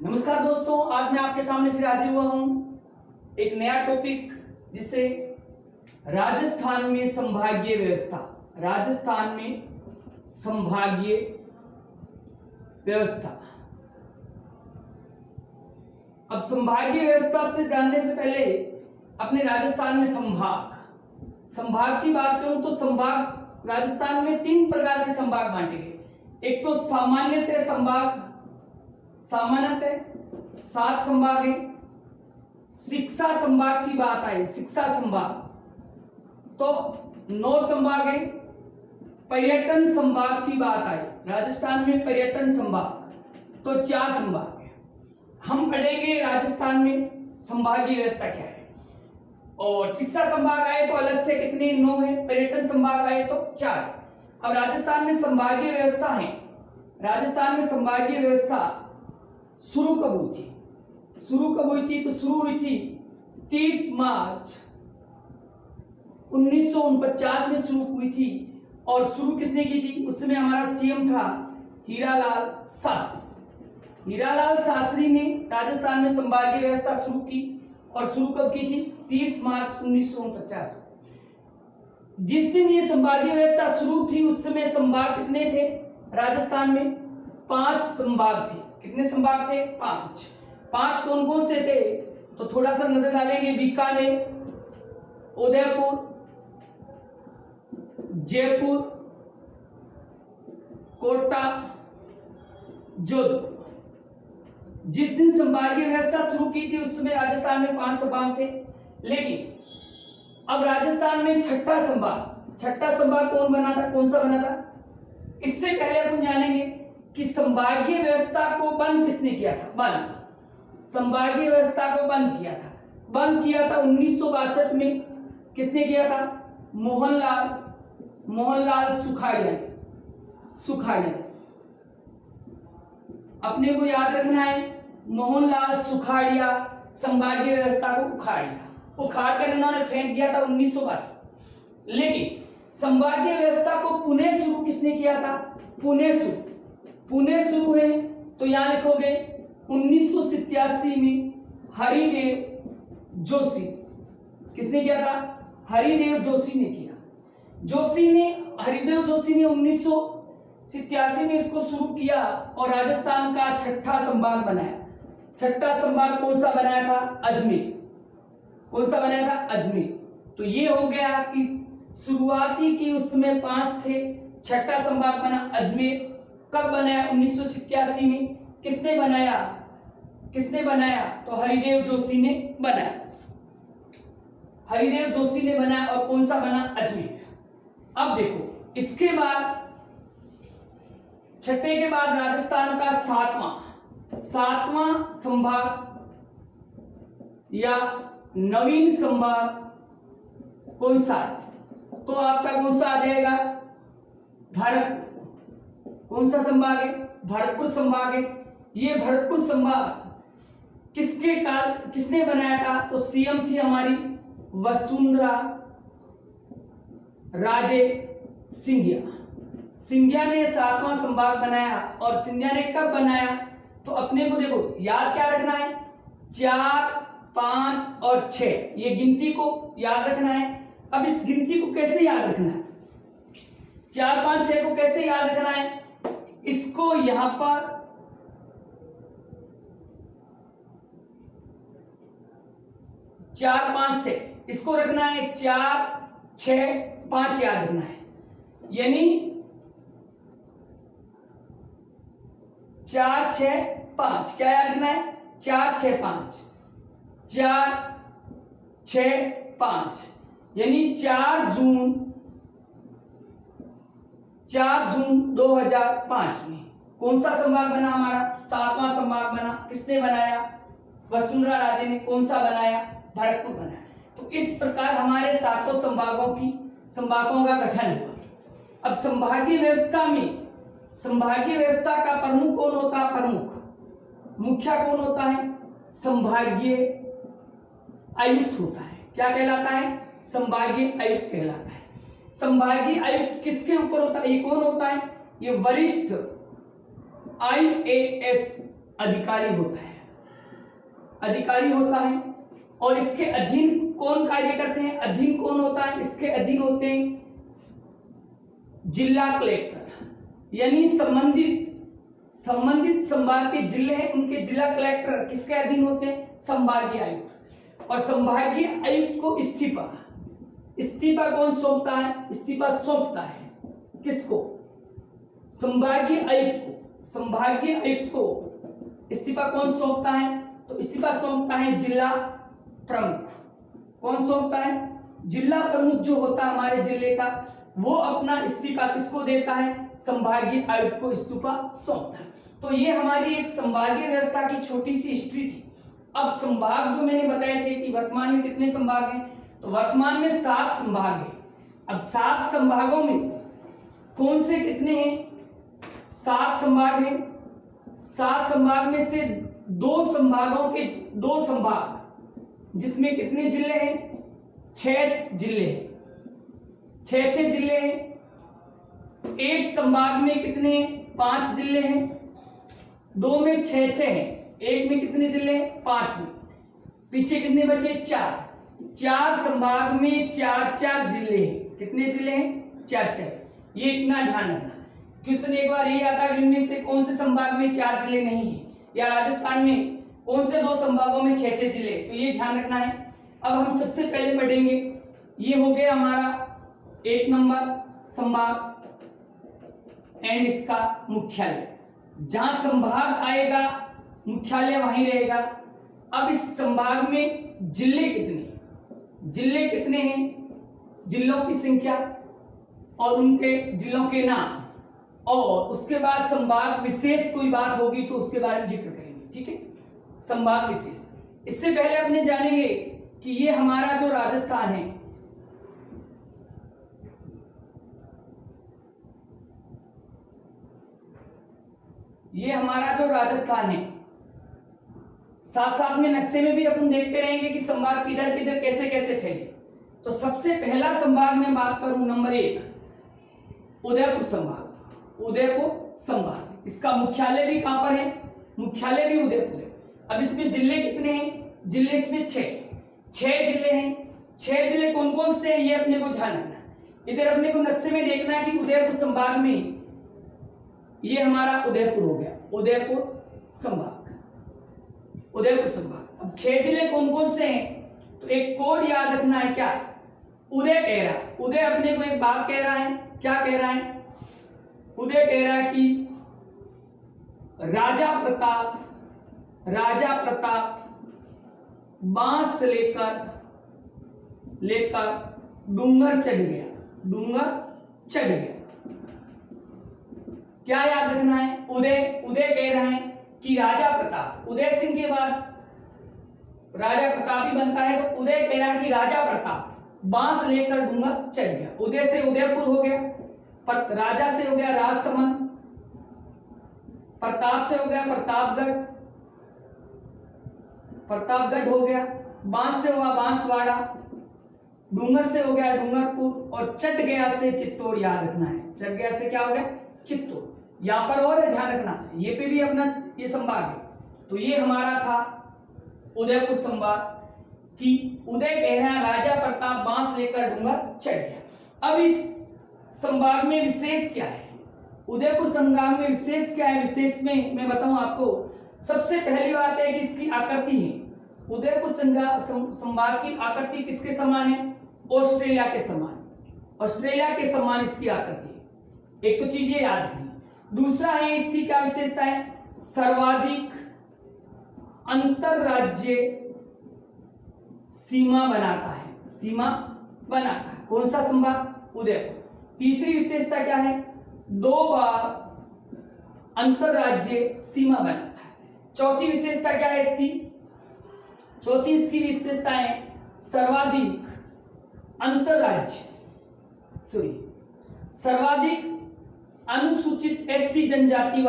नमस्कार दोस्तों, आज मैं आपके सामने फिर हाजिर हुआ हूं एक नया टॉपिक, जिससे राजस्थान में संभागीय व्यवस्था। राजस्थान में संभागीय व्यवस्था। अब संभागीय व्यवस्था से जानने से पहले अपने राजस्थान में संभाग की बात करूं तो संभाग राजस्थान में 3 प्रकार के संभाग बांटे गए। एक तो सामान्यतः संभाग, सामान्यतः 7 संभाग है। शिक्षा संभाग की बात आई, शिक्षा संभाग तो 9 संभाग है। पर्यटन संभाग की बात आई, राजस्थान में पर्यटन संभाग तो 4 संभाग है। हम पढ़ेंगे राजस्थान में संभागीय व्यवस्था क्या है। और शिक्षा संभाग आए तो अलग से कितने 9 है, पर्यटन संभाग आए तो 4। अब राजस्थान में संभागीय व्यवस्था है। राजस्थान में संभागीय व्यवस्था शुरू कब हुई थी? शुरू हुई थी 30 मार्च 1949 में शुरू हुई थी। और शुरू किसने की थी? उस समय हमारा सीएम था हीरालाल शास्त्री। हीरालाल शास्त्री ने राजस्थान में संभागीय व्यवस्था शुरू की। और शुरू कब की थी? 30 मार्च 1949। जिस दिन ये संभागीय व्यवस्था शुरू थी उस समय संभाग कितने थे? राजस्थान में 5 संभाग थे। कितने संभाग थे? 5 कौन कौन से थे? तो थोड़ा सा नजर डालेंगे। बीकानेर, उदयपुर, जयपुर, कोटा, जोधपुर। जिस दिन संभागीय व्यवस्था शुरू की थी उस समय राजस्थान में 5 संभाग थे। लेकिन अब राजस्थान में छठा संभाग कौन बना था? कौन सा बना था? इससे पहले अपन जानेंगे कि संभागीय व्यवस्था को बंद किसने किया था? संभागीय व्यवस्था को बंद किया था 1962 में। किसने किया था? मोहनलाल सुखाड़िया। अपने को याद रखना है, मोहनलाल सुखाड़िया संभागीय व्यवस्था को उखाड़ कर इन्होंने फेंक दिया था 1962। लेकिन संभागीय व्यवस्था को पुनः शुरू किसने किया था? पुणे शुरू है तो यहां लिखोगे 1987 में हरिदेव जोशी। किसने किया था? हरिदेव जोशी ने किया। हरिदेव जोशी ने 1987 में इसको शुरू किया और राजस्थान का छठा संभाग बनाया। छठा संभाग कौन सा बनाया था? अजमेर। कौन सा बनाया था? अजमेर। तो ये हो गया कि शुरुआती की उसमें 5 थे, छठा संभाग बना अजमेर। कब बनाया? 1987 में। किसने बनाया? तो हरिदेव जोशी ने बनाया। और कौन सा बना? अजमेर। अब देखो, इसके बाद छठे के बाद राजस्थान का 7वां संभाग या नवीन संभाग कौन सा है? तो आपका कौन सा आ जाएगा? भरतपुर। कौन सा संभाग है? भरतपुर संभाग है। ये भरतपुर संभाग किसने बनाया था? तो सीएम थी हमारी वसुंधरा राजे सिंधिया ने 7वां संभाग बनाया। और सिंधिया ने कब बनाया? तो अपने को देखो याद क्या रखना है? 4, 5 और 6, ये गिनती को याद रखना है। अब इस गिनती को कैसे याद रखना है? 4, 5, 6 को कैसे याद रखना है? इसको यहां पर 4, 5 से इसको रखना है। 4, 6, 5 याद रखना है। यानी 4, 6, 5 क्या याद रखना है? 4, 6, 5। 4, 6, 5 यानी 4 जून 2005 में कौन सा संभाग बना? हमारा 7वां संभाग बना। किसने बनाया? वसुंधरा राजे ने। कौन सा बनाया? भरतपुर बनाया। तो इस प्रकार हमारे 7 संभागों का गठन हुआ। अब संभागीय व्यवस्था का प्रमुख कौन होता है? मुखिया कौन होता है? संभागीय आयुक्त होता है। क्या कहलाता है? संभागीय आयुक्त कहलाता है। संभागीय आयुक्त किसके ऊपर होता है? ये कौन होता है? ये वरिष्ठ IAS अधिकारी होता है, अधिकारी होता है। और इसके अधीन कौन कार्य करते हैं? अधीन कौन होता है? इसके अधीन होते हैं जिला कलेक्टर, यानी संबंधित संभाग के जिले हैं, उनके जिला कलेक्टर किसके अधीन होते हैं? संभागीय आयुक्त। और संभागीय आयुक्त को इस्तीफा कौन सौंपता है? इस्तीफा सौंपता है किसको? संभागीय आयुक्त को। संभागीय आयुक्त को इस्तीफा कौन सौंपता है? तो इस्तीफा सौंपता है जिला प्रमुख। कौन सौंपता है? जिला प्रमुख जो होता है हमारे जिले का, वो अपना इस्तीफा किसको देता है? संभागीय आयुक्त को इस्तीफा सौंपता है। तो ये हमारी एक संभागीय व्यवस्था की छोटी सी हिस्ट्री थी। अब संभाग जो मैंने बताए थे कि वर्तमान में कितने संभाग हैं, तो वर्तमान में 7 संभाग हैं। अब 7 संभागों में से कौन से कितने हैं? 7 संभाग हैं। 7 संभाग में से 2 संभाग जिसमें कितने जिले हैं? 6 जिले हैं। 6 जिले हैं। एक संभाग में कितने? 5 जिले हैं। 2 में 6 हैं। एक में कितने जिले हैं? 5 में। पीछे कितने बचे? 4 संभाग में 4 जिले हैं। कितने जिले हैं? 4। ये इतना ध्यान रखना। क्वेश्चन एक बार ये आता है इनमें से कौन से संभाग में 4 जिले नहीं है, या राजस्थान में कौन से 2 संभागों में 6 जिले, तो ये ध्यान रखना है। अब हम सबसे पहले पढ़ेंगे, ये हो गया हमारा 1 नंबर संभाग एंड इसका मुख्यालय। जहां संभाग आएगा मुख्यालय वहीं रहेगा। अब इस संभाग में जिले कितने हैं, जिलों की संख्या और उनके जिलों के नाम, और उसके बाद संभाग विशेष कोई बात होगी तो उसके बारे में जिक्र करेंगे। ठीक है, संभाग विशेष। इससे पहले अपने जानेंगे कि ये हमारा जो राजस्थान है, ये हमारा जो राजस्थान है, साथ साथ में नक्शे में भी अपन देखते रहेंगे कि संभाग किधर किधर कैसे कैसे फैले। तो सबसे पहला संभाग में बात करूं, नंबर 1 उदयपुर संभाग। उदयपुर संभाग, इसका मुख्यालय भी कहां पर है? मुख्यालय भी उदयपुर है। अब इसमें जिले कितने हैं? जिले इसमें 6 जिले हैं। 6 जिले कौन कौन से हैं ये अपने को ध्यान रखना है। इधर अपने को नक्शे में देखना है कि उदयपुर संभाग में ये हमारा उदयपुर हो गया, उदयपुर संभाग। उदयपुर संभाग। अब 6 जिले कौन कौन से हैं, तो एक कोड याद रखना है। क्या? उदय कह रहा है। उदय अपने को एक बात कह रहा है। क्या कह रहा है? उदय कह रहा है कि राजा प्रताप बांस लेकर डूंगर चढ़ गया। क्या याद रखना है? उदय कह रहा है कि राजा प्रताप, उदय सिंह के बाद राजा प्रताप ही बनता है, तो उदय कह रहा है कि राजा प्रताप बांस लेकर डूंगर चढ़ गया। उदय से उदयपुर हो गया, पर राजा से हो गया राजसमंद, प्रताप से हो गया प्रतापगढ़ हो गया, बांस से हुआ बांसवाड़ा, डूंगर से हो गया डूंगरपुर, और चढ़ गया से चित्तौड़। याद रखना है, चढ़ गया से क्या हो गया? चित्तौड़। यहां पर और ध्यान रखना, ये पे भी अपना ये संभाग है। तो ये हमारा था उदयपुर संभाग कि उदय कह रहा है राजा प्रताप बांस लेकर डूंगर चढ़ गया। अब इस संभाग में विशेष क्या है? उदयपुर संभाग में विशेष क्या है? विशेष में मैं बताऊं आपको, सबसे पहली बात है कि इसकी आकृति है। उदयपुर संभाग की आकृति किसके समान है? ऑस्ट्रेलिया के समान। ऑस्ट्रेलिया के समान इसकी आकृति है। एक तो चीज ये याद रखनी। दूसरा है इसकी क्या विशेषता है? सर्वाधिक अंतरराज्य सीमा बनाता है। कौन सा संभाग? उदयपुर। तीसरी विशेषता क्या है? 2 बार अंतरराज्य सीमा बनाता है। चौथी विशेषता क्या है इसकी? चौथी इसकी विशेषता है सर्वाधिक अनुसूचित एसटी जनजाति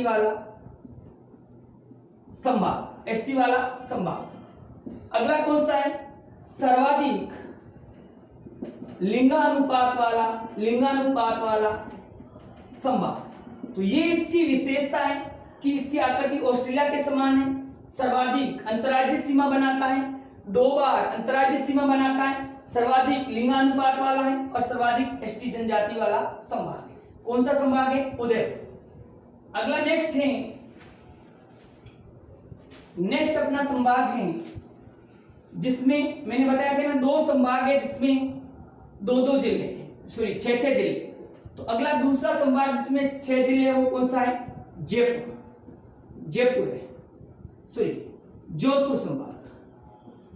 वाला संभाग, एसटी वाला संभाग। अगला कौन सा है? सर्वाधिक लिंगानुपात वाला संभाग। तो ये इसकी विशेषता है कि इसकी आकृति ऑस्ट्रेलिया के समान है, सर्वाधिक अंतर्राज्यीय सीमा बनाता है, 2 बार अंतर्राज्यीय सीमा बनाता है, सर्वाधिक लिंगानुपात वाला है और सर्वाधिक एसटी जनजाति वाला संभाग है। कौन सा संभाग है? उदयपुर। अगला नेक्स्ट अपना संभाग है जिसमें मैंने बताया था ना 2 संभाग है जिसमें 2-2 जिले हैं, सॉरी 6-6 जिले। तो अगला दूसरा संभाग जिसमें 6 जिले है वो कौन सा है? जयपुर है, सॉरी जोधपुर संभाग।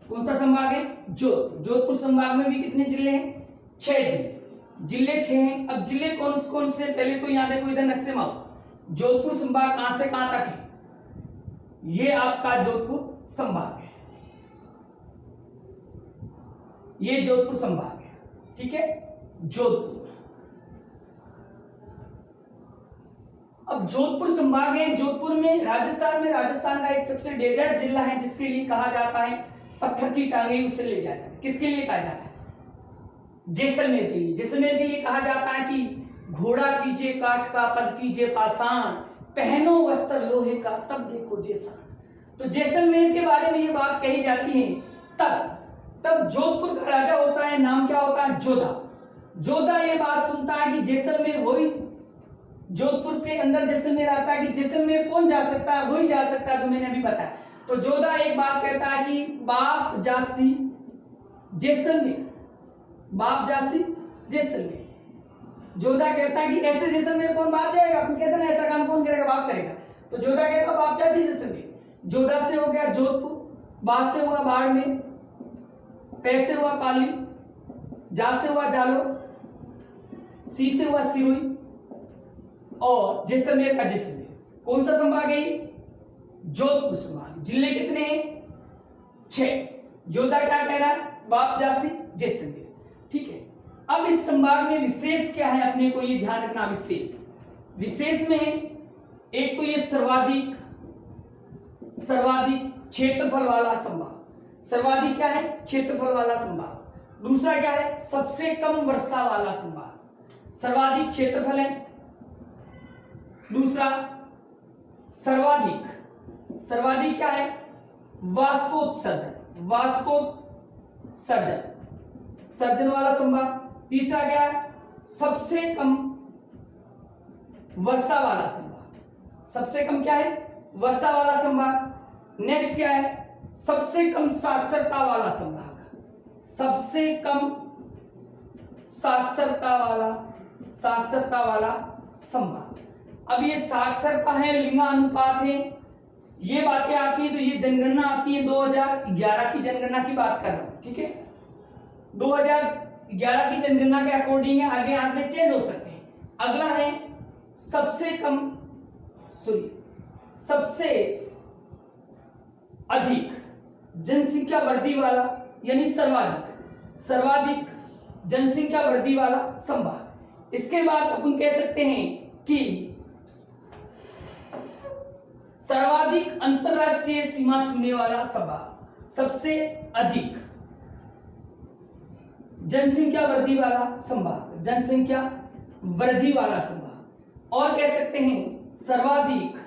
कौन सा संभाग है? जोधपुर संभाग में भी कितने जिले हैं? 6 जिले 6 हैं। अब जिले कौन कौन से, पहले तो यहां देखो इधर नक्शे में जोधपुर संभाग कहां से कहां तक है? ये आपका जोधपुर संभाग है, ये जोधपुर संभाग है, ठीक है, जोधपुर। अब जोधपुर संभाग है, जोधपुर में राजस्थान का एक सबसे डेजर्ट जिला है जिसके लिए कहा जाता है पत्थर की टांगे उसे ले जाया जाता है। किसके लिए कहा जाता है? जैसलमेर के लिए। जैसलमेर के लिए कहा जाता है कि घोड़ा कीजिए काठ का, पद कीजिए पाषाण, पहनो वस्त्र लोहे का, तब देखो जैसान। तो जैसलमेर के बारे में ये बात कही जाती है। तब जोधपुर का राजा होता है, नाम क्या होता है? जोधा ये बात सुनता है कि जैसलमेर वही, जोधपुर के अंदर जैसलमेर आता है कि जैसलमेर कौन जा सकता है? वही जा सकता है जो मैंने अभी बताया। तो जोधा एक बात कहता है कि बाप जासी जैसलमेर। जोधा कहता है कि ऐसे जैसलमेर कौन बाप जाएगा? फिर कहते हैं ऐसा काम कौन करेगा? बाप करेगा। तो जोधा कहता बाप जासी जैसलमेर। जोधा से हो गया जोधपुर, बा से हुआ बाड़मेर, पै से हुआ पाली, जा से हुआ जालो, सी से हुआ सिरोही और जैसलमेर का जैसलमेर। कौन सा संभाग है? जोधपुर संभाग। जिले कितने हैं? 6। जोधा क्या कह रहा है? बाप जासी जैसलमेर, ठीक है। अब इस संभाग में विशेष क्या है अपने को ये ध्यान रखना। विशेष में एक तो ये सर्वाधिक क्षेत्रफल वाला संभाग। सर्वाधिक क्या है? क्षेत्रफल वाला संभाग। दूसरा क्या है? सबसे कम वर्षा वाला संभाग। सर्वाधिक क्षेत्रफल है। दूसरा सर्वाधिक क्या है? सर्जन वाला संभाग। तीसरा क्या है? सबसे कम वर्षा वाला संभाग। सबसे कम क्या है? वर्षा वाला संभाग। नेक्स्ट क्या है? सबसे कम साक्षरता वाला संभाग। सबसे कम साक्षरता वाला संभाग। अब ये साक्षरता है, लिंगानुपात है, ये बातें आती है। तो ये जनगणना आती है 2011 की जनगणना की बात कर रहा हूं, ठीक है। 2011 की जनगणना के अकॉर्डिंग है, आगे आंकड़े चेंज हो सकते हैं। अगला है सबसे अधिक जनसंख्या वृद्धि वाला, यानी सर्वाधिक जनसंख्या वृद्धि वाला संभाग। इसके बाद अपन कह सकते हैं कि सर्वाधिक अंतरराष्ट्रीय सीमा छूने वाला संभाग। सबसे अधिक जनसंख्या वृद्धि वाला संभाग। और कह सकते हैं सर्वाधिक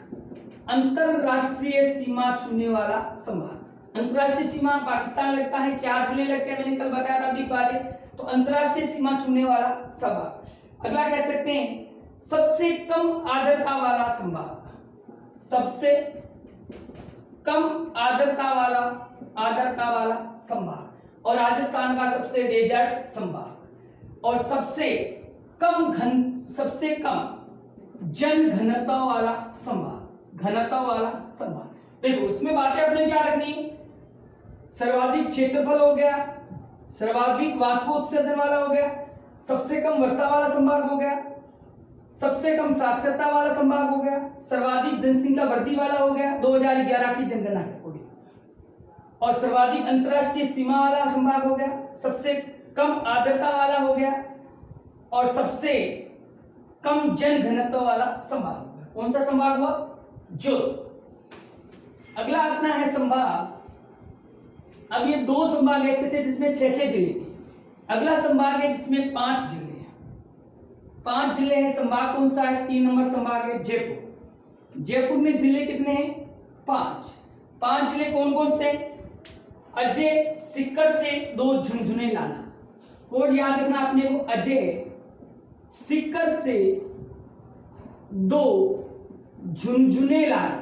अंतरराष्ट्रीय सीमा छूने वाला संभाग। अंतरराष्ट्रीय सीमा पाकिस्तान लगता है, 4 जिले लगते हैं, मैंने कल बताया था अभी बाजे। तो अंतरराष्ट्रीय सीमा छूने वाला संभाग। अगला कह सकते हैं सबसे कम आर्द्रता वाला संभाग। सबसे कम आर्द्रता वाला संभाग। और राजस्थान का सबसे डेजर्ट संभाग। और सबसे कम जन घनत्व वाला संभाग। देखो इसमें बातें अपने क्या रखनी? सर्वाधिक क्षेत्रफल हो गया, सर्वाधिक वाष्पोत्सर्जन वाला हो गया, सबसे कम वर्षा वाला संभाग हो गया, सबसे कम साक्षरता वाला संभाग हो गया, सर्वाधिक जनसंख्या वृद्धि वाला हो गया 2011 की जनगणना के अकॉर्डिंग, और सर्वाधिक अंतरराष्ट्रीय सीमा वाला संभाग हो गया, सबसे कम आर्द्रता वाला हो गया, और सबसे कम जन घनत्व वाला संभाग हो गया। कौन सा संभाग हुआ? जो। अगला अपना है संभाग। अब ये 2 संभाग ऐसे थे जिसमें 6-6 जिले थे। अगला संभाग है जिसमें 5 जिले हैं। 5 जिले हैं। संभाग कौन सा है? 3 नंबर संभाग है जयपुर। जयपुर में जिले कितने हैं? 5। 5 जिले कौन कौन से? अजय, सीकर से 2 झुंझुने लाना। कोड याद रखना अपने को, अजय, सीकर से 2 झुंझुने लाना।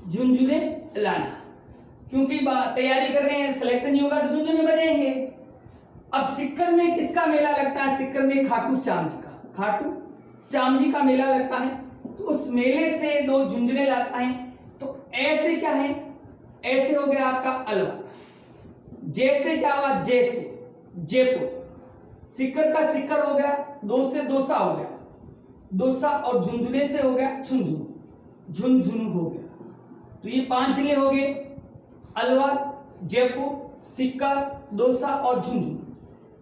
झुंझुने लाना, क्योंकि तैयारी कर रहे हैं, सिलेक्शन नहीं होगा तो झुंझुने बजाएंगे। अब सीकर में किसका मेला लगता है? सीकर में खाटू श्याम जी का, खाटू श्याम जी का मेला लगता है। तो उस मेले से 2 झुंझुने लाता है। तो ऐसे क्या है? ऐसे हो गया आपका अलवर। जैसे क्या हुआ? जैसे जयपुर। सीकर का सीकर हो गया, 2 से दोसा हो गया, दोसा, और झुंझुने से हो गया झुंझुनू, झुंझुनू हो गया। तो ये 5 जिले हो गए, अलवर, जयपुर, सीकर, दोसा और झुंझुनू।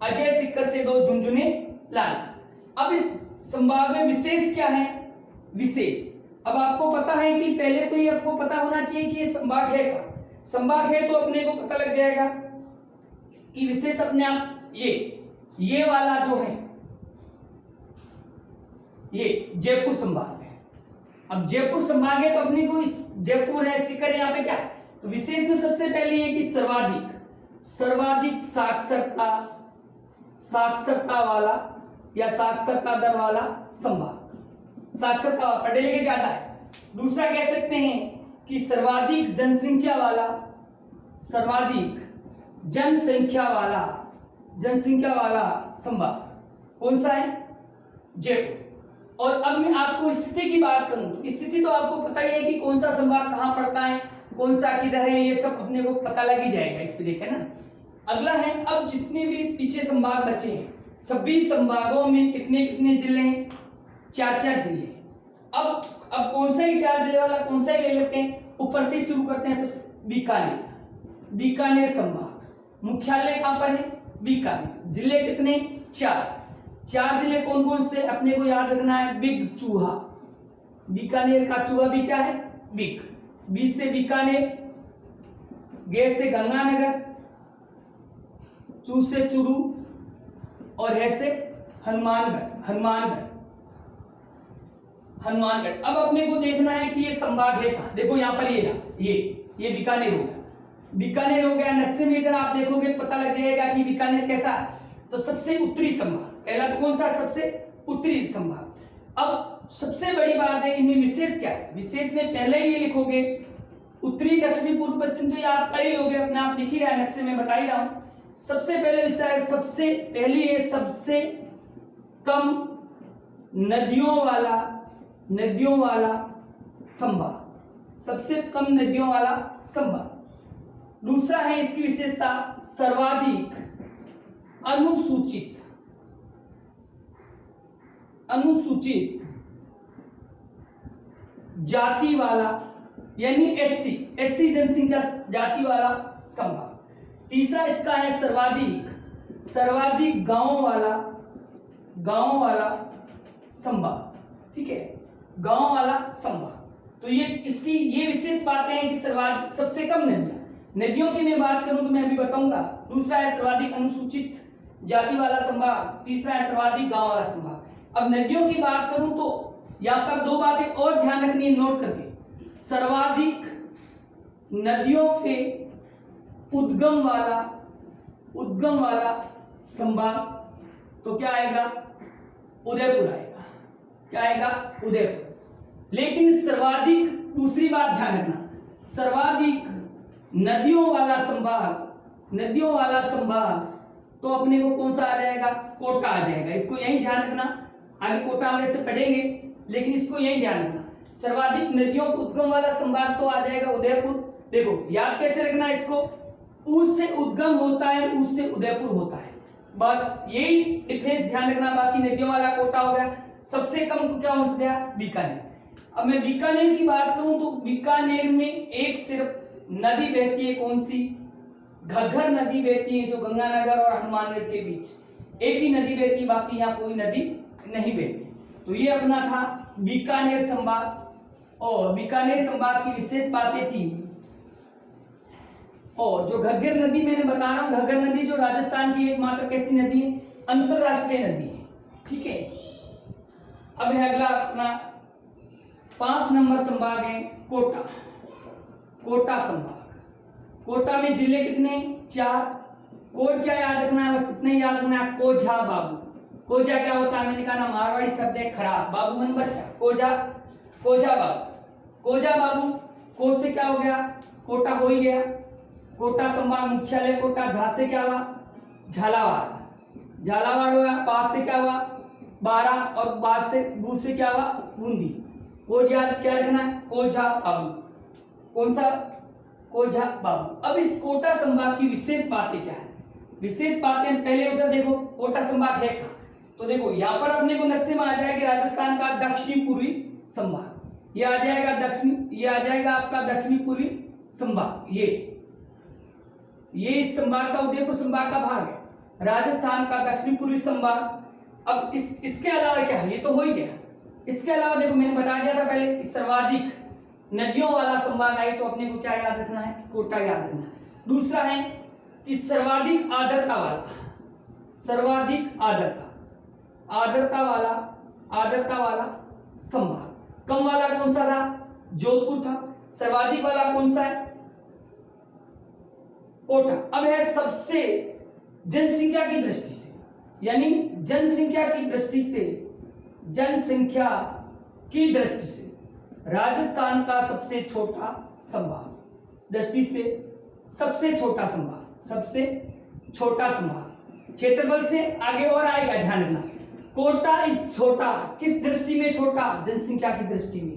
अजय सीकर से 2 झुंझुने लाना। अब इस संभाग में विशेष क्या है? विशेष अब आपको पता है कि पहले तो ये आपको पता होना चाहिए कि ये संभाग है का। संभाग है तो अपने को पता लग जाएगा कि विशेष अपने आप ये वाला जो है ये जयपुर संभाग है। अब जयपुर संभाग है तो अपने को इस जयपुर है, सीकर यहाँ पे क्या है? तो विशेष में सबसे पहले ये कि सर्वाधिक साक्षरता वाला या साक्षरता दर वाला संभाग। साक्षरता पढ़े लिखे ज्यादा है। दूसरा कह सकते हैं कि सर्वाधिक जनसंख्या वाला संभाग कौन सा है? जयपुर। और अब मैं आपको स्थिति की बात करूं तो स्थिति तो आपको पता ही है कि कौन सा संभाग कहां पड़ता है, कौन सा किधर है, ये सब अपने को पता लग ही जाएगा इस पे, देखे ना। अगला है, अब जितने भी पीछे संभाग बचे हैं सभी संभागों में कितने कितने जिले हैं? 4-4 जिले हैं। अब कौन सा ही 4 जिले वाला कौन सा ही ले लेते हैं, ऊपर से शुरू करते हैं। सबसे बीकानेर संभाग, मुख्यालय कहां पर है? बीकानेर। जिले कितने? 4 जिले कौन कौन से अपने को याद रखना है? बिग चूहा, बीकानेर का चूहा भी क्या है? बिग। बी से बीकानेर, गे से गंगानगर, चू से चुरू और है से हनुमानगढ़। अब अपने को देखना है कि ये संभाग है कहां। देखो यहाँ पर ये बीकानेर हो गया। नक्शे में इधर आप देखोगे पता लग जाएगा कि बीकानेर कैसा है। तो सबसे उत्तरी संभाग पहला तो कौन सा? सबसे उत्तरी संभाग। अब सबसे बड़ी बात है इनमें विशेष क्या है? विशेष में पहले ही ये लिखोगे उत्तरी, दक्षिणी, पूर्व, पश्चिम, तो ये आप कर ही लोगे, अपने आप दिख ही रहा है, नक्शे में बता ही रहा हूं। सबसे पहले विषय है, सबसे पहली है सबसे कम नदियों वाला संभाग, सबसे कम नदियों वाला संभाग। दूसरा है इसकी विशेषता सर्वाधिक अनुसूचित जाति वाला, यानी एससी जनसंख्या जाति वाला संभाग। तीसरा इसका है सर्वाधिक गांवों वाला संभाग। ठीक है, गांव वाला संभाग। तो ये विशेष बातें हैं कि सबसे कम नदियों की मैं बात करूं तो मैं अभी बताऊंगा। दूसरा है सर्वाधिक अनुसूचित जाति वाला संभाग, तीसरा है सर्वाधिक गांव वाला संभाग। अब नदियों की बात करूं तो यहाँ पर 2 बातें और ध्यान रखनी है, नोट करके। सर्वाधिक नदियों के उद्गम वाला संभाग तो क्या आएगा? उदयपुर आएगा। क्या आएगा? उदयपुर। लेकिन सर्वाधिक, दूसरी बात ध्यान रखना, सर्वाधिक नदियों वाला संभाग तो अपने को कौन सा आ जाएगा? कोटा आ जाएगा। इसको यही ध्यान रखना, आगे कोटा में से पढ़ेंगे, लेकिन इसको यही ध्यान रखना, सर्वाधिक नदियों को उद्गम वाला संभाग तो आ जाएगा उदयपुर। देखो याद कैसे रखना इसको, ऊ से उद्गम होता है, ऊ से उदयपुर होता है, बस यही डिफरेंस ध्यान रखना। बाकी नदियों वाला कोटा हो गया। सबसे कम को क्या हो गया? बीकानेर। अब मैं बीकानेर की बात करूं तो बीकानेर में एक सिर्फ नदी बहती है, कौन सी? घग्घर नदी बहती है, जो गंगानगर और हनुमानगढ़ के बीच एक ही नदी बहती है, बाकी यहाँ कोई नदी नहीं बहती। तो ये अपना था बीकानेर संभाग। और बीकानेर संभाग की विशेष बातें थी और जो घग्गर नदी मैंने बता रहा हूं, घग्गर नदी जो राजस्थान की एकमात्र कैसी नदी है, अंतरराष्ट्रीय नदी है, ठीक है। अब है अगला अपना 5 नंबर संभाग है कोटा। कोटा संभाग, कोटा में जिले कितने, 4। कोट क्या याद रखना है, बस इतने याद रखना है, कोझा बाबू। कोझा क्या होता है, मैंने कहा ना मारवाड़ी शब्द है खराब, बाबू मन बच्चा, कोझा, कोझा बाबू, कोझा बाबू। को से क्या हो गया, कोटा हो ही गया। कोटा संभाग मुख्यालय कोटा, झा से क्या हुआ, झालावाड़, झालावाड़ हुआ। पास से क्या हुआ, 12, और बाद से बू से क्या हुआ, बूंदी। वो याद क्या रखना है, कोझा बाबू। कौन सा, कोझा बाबू। अब इस कोटा संभाग की विशेष बातें क्या है, विशेष बातें पहले उधर देखो, कोटा संभाग है कहां, तो देखो यहां पर अपने को नक्शे में आ जाएगा राजस्थान का दक्षिणी पूर्वी संभाग, ये आ जाएगा दक्षिणी, ये आ जाएगा आपका दक्षिणी पूर्वी संभाग। ये इस संभाग का उदयपुर संभाग का भाग है, राजस्थान का दक्षिणी पूर्वी संभाग। अब इसके अलावा क्या है, ये तो हो ही गया। इसके अलावा देखो मैंने बता दिया था पहले, सर्वाधिक नदियों वाला संभाग आए तो अपने को क्या याद रखना है, कोटा याद रखना है। दूसरा है कि सर्वाधिक आर्द्रता वाला, सर्वाधिक आर्द्रता वाला संभाग। कम वाला कौन सा था, जोधपुर था। सर्वाधिक वाला कौन सा है, कोटा। अब है सबसे जनसंख्या की दृष्टि से, यानी जनसंख्या की दृष्टि से राजस्थान का सबसे छोटा संभाग, दृष्टि से सबसे छोटा संभाग, क्षेत्रफल से आगे और आएगा, ध्यान रखना। कोटा छोटा, किस दृष्टि में छोटा, जनसंख्या की दृष्टि में।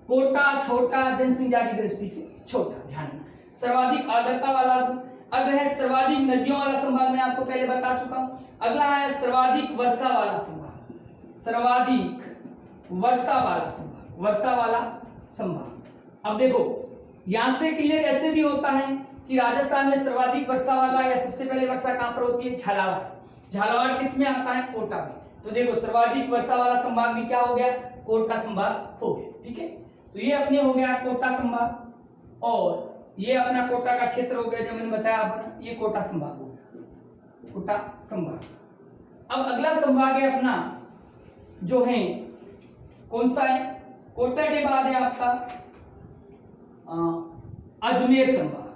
कोटा छोटा, जनसंख्या की दृष्टि से छोटा, ध्यान रखना। सर्वाधिक आर्द्रता वाला। अब है सर्वाधिक नदियों वाला संभाग, मैं आपको पहले बता चुका हूं। अगला है सर्वाधिक वर्षा वाला संभाग, सर्वाधिक वर्षा वाला संभाग। अब देखो यहां से क्लियर ऐसे भी होता है कि राजस्थान में सर्वाधिक वर्षा वाला या सबसे पहले वर्षा कहां पर होती है, झालावाड़। झालावाड़ किस में आता है, कोटा में। तो देखो सर्वाधिक वर्षा वाला संभाग भी क्या हो गया, कोटा संभाग हो गया, ठीक है। तो ये अपने हो गया कोटा संभाग, और ये अपना कोटा का क्षेत्र हो गया, जो मैंने बताया आपको, ये कोटा संभाग हो गया, कोटा संभाग। अब अगला संभाग है अपना जो है, कौन सा है, कोटा के बाद है आपका अजमेर संभाग।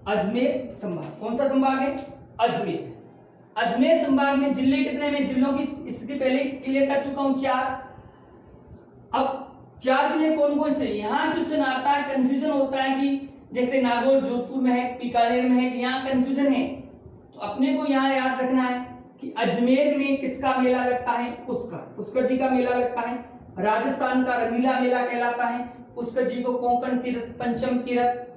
अजमेर संभाग कौन सा संभाग है, अजमेर। अजमेर संभाग में जिले कितने, में जिलों की स्थिति पहले क्लियर कर चुका हूं, 4। अब 4 जिले कौन कौन से, यहां क्वेश्चन आता है, कंफ्यूजन होता है कि जैसे नागौर जोधपुर में है, बीकानेर में है, यहाँ कंफ्यूजन है। तो अपने को यहाँ याद रखना है कि अजमेर में किसका मेला लगता है, पुष्कर जी का मेला लगता है। राजस्थान का रंगीला मेला कहलाता है, पुष्कर जी को कोंकण तीर्थ, पंचम तीर्थ,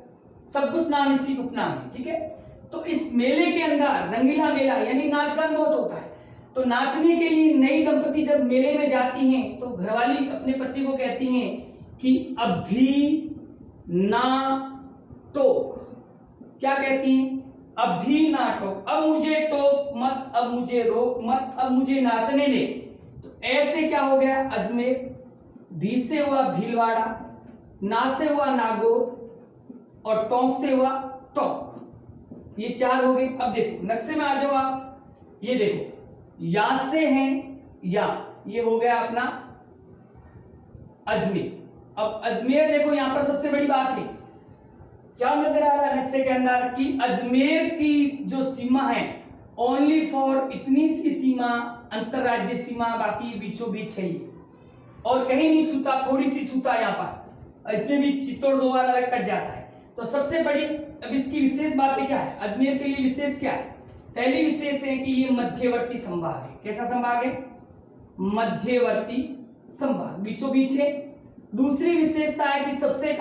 सब कुछ नाम इसी उपनाम है, ठीक है। तो इस मेले के अंदर रंगीला मेला यानी नाच गान बहुत होता है। तो नाचने के लिए नई दंपति जब मेले में जाती हैं तो घरवाली अपने पति को कहती हैं कि अभी ना टोक, क्या कहती हैं, अभी ना टोक, अब मुझे टोक मत, अब मुझे रोक मत, अब मुझे नाचने दे। तो ऐसे क्या हो गया, अजमेर, भी से हुआ भीलवाड़ा, ना से हुआ नागौर, और टोंक से हुआ टोंक। ये 4 हो गए। अब देखो नक्शे में आ जाओ आप, ये देखो यहां से हैं या, ये हो गया अपना अजमेर। अब अजमेर देखो यहां पर सबसे बड़ी बात है, क्या नजर आ रहा है नक्शे के अंदर कि अजमेर की जो सीमा है ओनली फॉर इतनी सी सीमा, अंतरराज्य सीमा, बाकी बीचों बीच है ये, और कहीं नहीं छूता, थोड़ी सी छूता यहाँ पर, इसमें भी चित्तौड़ 2 बार अलग कट जाता है। तो सबसे बड़ी, अब इसकी विशेष बातें क्या है, अजमेर के लिए विशेष क्या है, पहली विशेष है कि ये मध्यवर्ती संभाग है। कैसा संभाग है, मध्यवर्ती संभाग, बीचों बीच है। दूसरी विशेषता है कि सबसे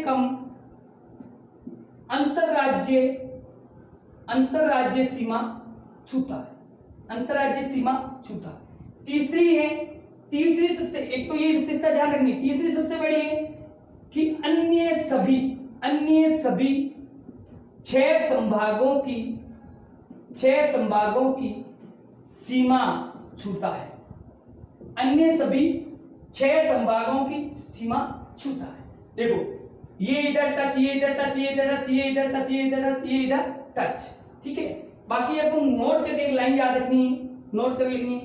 कम अंतरराज्य सीमा छूता है, अंतरराज्य सीमा छूता। तीसरी सबसे, एक तो ये विशेषता ध्यान रखनी, तीसरी सबसे बड़ी है कि अन्य सभी 6 संभागों की सीमा छूता है, अन्य सभी 6 संभागों की सीमा छूता है। देखो ये इधर टच, ये इधर टच, ये इधर टच, ये इधर टच, ये इधर टच, ये इधर टच, ठीक है। बाकी अपन नोट करके एक लाइन याद रखनी है, नोट कर लिखनी है।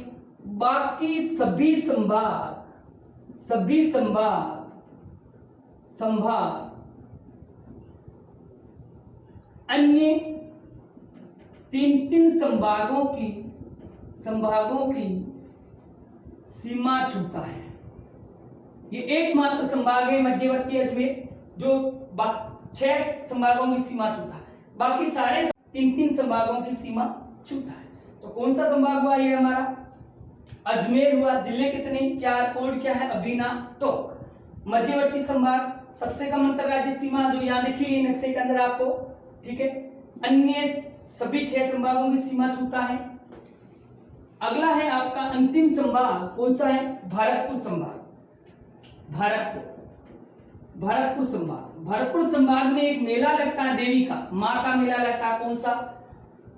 बाकी सभी संभाग अन्य 3 संभागों की सीमा छूता है। ये एकमात्र संभाग है मध्यवर्ती अजमेर जो 6 संभागों की सीमा छूता है, बाकी सारे 3 संभागों की सीमा छूता है। तो कौन सा संभाग हुआ ये हमारा? अजमेर हुआ। जिले कितने? 4। कोड क्या है? अबीना टोक। मध्यवर्ती संभाग सबसे कम अंतरराज्यीय सीमा जो यहाँ दिखी हुई नक्शे के अंदर आपको, ठीक है। अन्य सभी 6 संभागों की सीमा छूता है। अगला है आपका अंतिम संभाग, कौन सा है? भरतपुर संभाग। भरतपुर संभाग में एक मेला लगता है देवी का, माँ का मेला लगता है। कौन सा?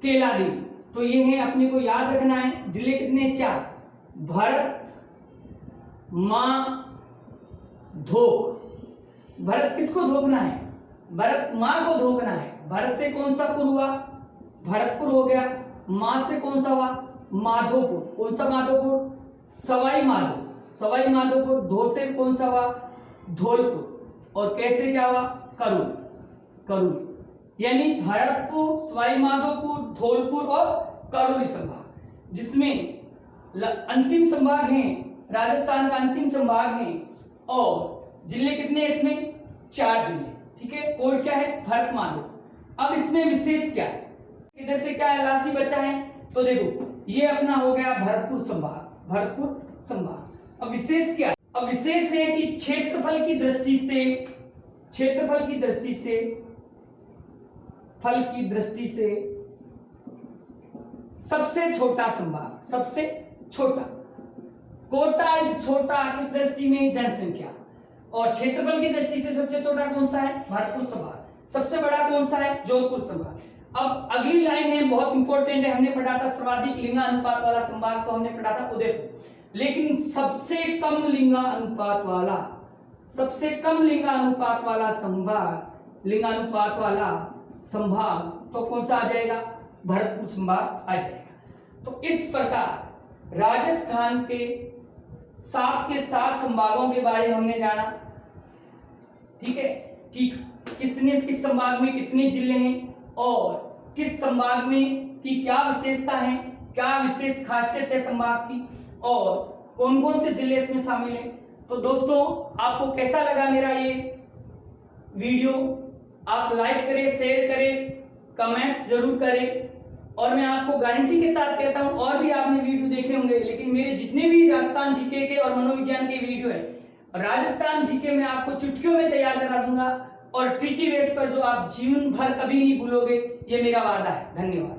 केला देवी। तो ये है, अपने को याद रखना है। जिले कितने? 4। भरत, माँ, धोक। भरत किसको धोकना है? भरत माँ को धोकना है। भरत से कौन सा पुर हुआ? भरतपुर हो गया। माँ से कौन सा हुआ? माधोपुर। कौन सा माधोपुर? सवाई माधोपुर। धो से कौन सा हुआ? धौलपुर। और कैसे क्या हुआ? करूर। यानी भरतपुर, सवाई माधोपुर, धौलपुर और करूरी संभाग, जिसमें अंतिम संभाग है राजस्थान का अंतिम संभाग है। और जिले कितने इसमें? 4 जिले, ठीक है। कोड क्या है? भरत माधो। अब इसमें विशेष क्या है? इधर से क्या है? लास्ट ही बचा है। तो देखो ये अपना हो गया भरतपुर संभाग। अब विशेष क्या है? अब विशेष है कि क्षेत्रफल की दृष्टि से सबसे छोटा संभाग, सबसे छोटा। कोटा इज छोटा किस दृष्टि में? जनसंख्या। और क्षेत्रफल की दृष्टि से सबसे छोटा कौन सा है? भरतपुर संभाग। सबसे बड़ा कौन सा है? जोधपुर संभाग। अब अगली लाइन है, बहुत इंपॉर्टेंट है। हमने पढ़ा था सर्वाधिक लिंगानुपात वाला संभाग को हमने पढ़ा था उदयपुर, लेकिन सबसे कम लिंगानुपात संभाग तो कौन सा आ जाएगा? भरतपुर संभाग आ जाएगा। तो इस प्रकार राजस्थान के 7 संभागों के बारे में हमने जाना, ठीक है, कि किस संभाग में कितने जिले हैं और किस संभाग में की क्या विशेषता है, क्या विशेष खासियत है संभाग की, और कौन कौन से जिले इसमें शामिल हैं। तो दोस्तों आपको कैसा लगा मेरा ये वीडियो? आप लाइक करें, शेयर करें, कमेंट्स जरूर करें। और मैं आपको गारंटी के साथ कहता हूं, और भी आपने वीडियो देखे होंगे, लेकिन मेरे जितने भी राजस्थान जीके के और मनोविज्ञान के वीडियो है, राजस्थान जीके में आपको चुटकियों में तैयार करा दूंगा और ट्रिकी बेस पर जो आप जीवन भर कभी नहीं भूलोगे, ये मेरा वादा है। धन्यवाद।